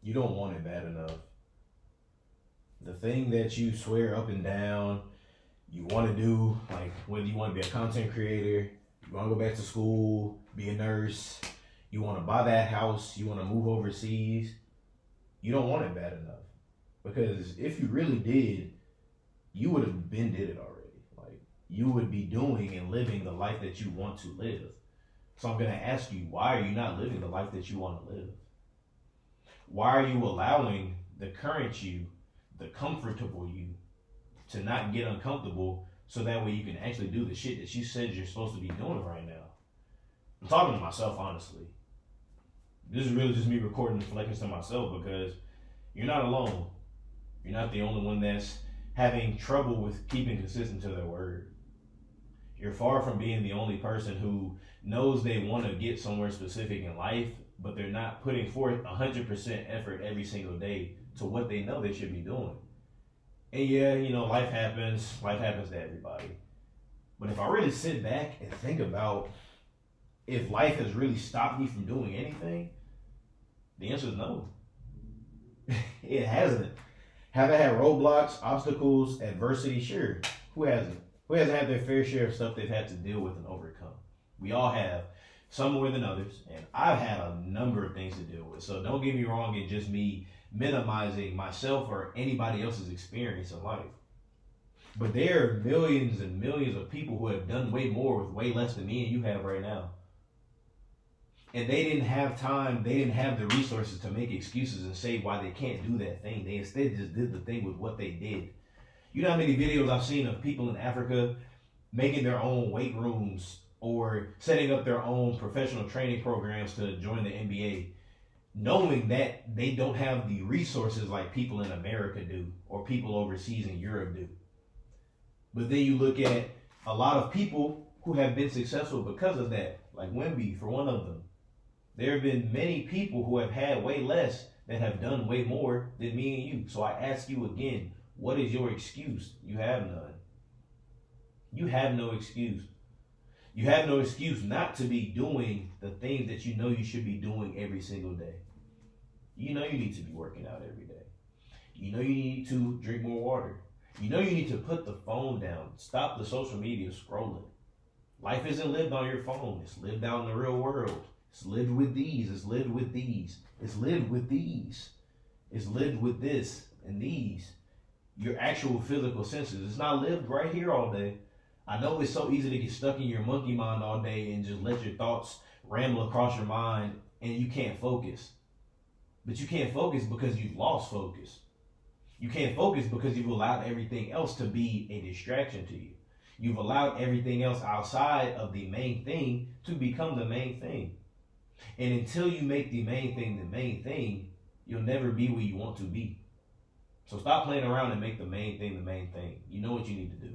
You don't want it bad enough. The thing that you swear up and down you want to do, like whether you want to be a content creator, you want to go back to school, be a nurse, you want to buy that house, you want to move overseas, you don't want it bad enough. Because if you really did, you would have been did it already. Like you would be doing and living the life that you want to live. So I'm gonna ask you, why are you not living the life that you want to live? Why are you allowing the current you, the comfortable you, to not get uncomfortable so that way you can actually do the shit that you said you're supposed to be doing right now? I'm talking to myself, honestly. This is really just me recording reflections to myself because you're not alone. You're not the only one that's having trouble with keeping consistent to their word. You're far from being the only person who knows they want to get somewhere specific in life, but they're not putting forth 100% effort every single day to what they know they should be doing. And yeah, life happens to everybody. But if I really sit back and think about if life has really stopped me from doing anything, the answer is no. It hasn't. Have I had roadblocks, obstacles, adversity? Sure. Who hasn't? Who hasn't had their fair share of stuff they've had to deal with and overcome? We all have, some more than others, and I've had a number of things to deal with. So don't get me wrong, it's just me minimizing myself or anybody else's experience in life. But there are millions and millions of people who have done way more with way less than me and you have right now. And they didn't have time, they didn't have the resources to make excuses and say why they can't do that thing. They instead just did the thing with what they did. You know how many videos I've seen of people in Africa making their own weight rooms or setting up their own professional training programs to join the NBA, knowing that they don't have the resources like people in America do or people overseas in Europe do. But then you look at a lot of people who have been successful because of that, like Wemby for one of them. There have been many people who have had way less that have done way more than me and you. So I ask you again, what is your excuse? You have none. You have no excuse. You have no excuse not to be doing the things that you know you should be doing every single day. You know you need to be working out every day. You know you need to drink more water. You know you need to put the phone down. Stop the social media scrolling. Life isn't lived on your phone. It's lived out in the real world. It's lived with these. It's lived with these. It's lived with these. It's lived with this and these. Your actual physical senses. It's not lived right here all day. I know it's so easy to get stuck in your monkey mind all day and just let your thoughts ramble across your mind and you can't focus. But you can't focus because you've lost focus. You can't focus because you've allowed everything else to be a distraction to you. You've allowed everything else outside of the main thing to become the main thing. And until you make the main thing, you'll never be where you want to be. So stop playing around and make the main thing the main thing. You know what you need to do.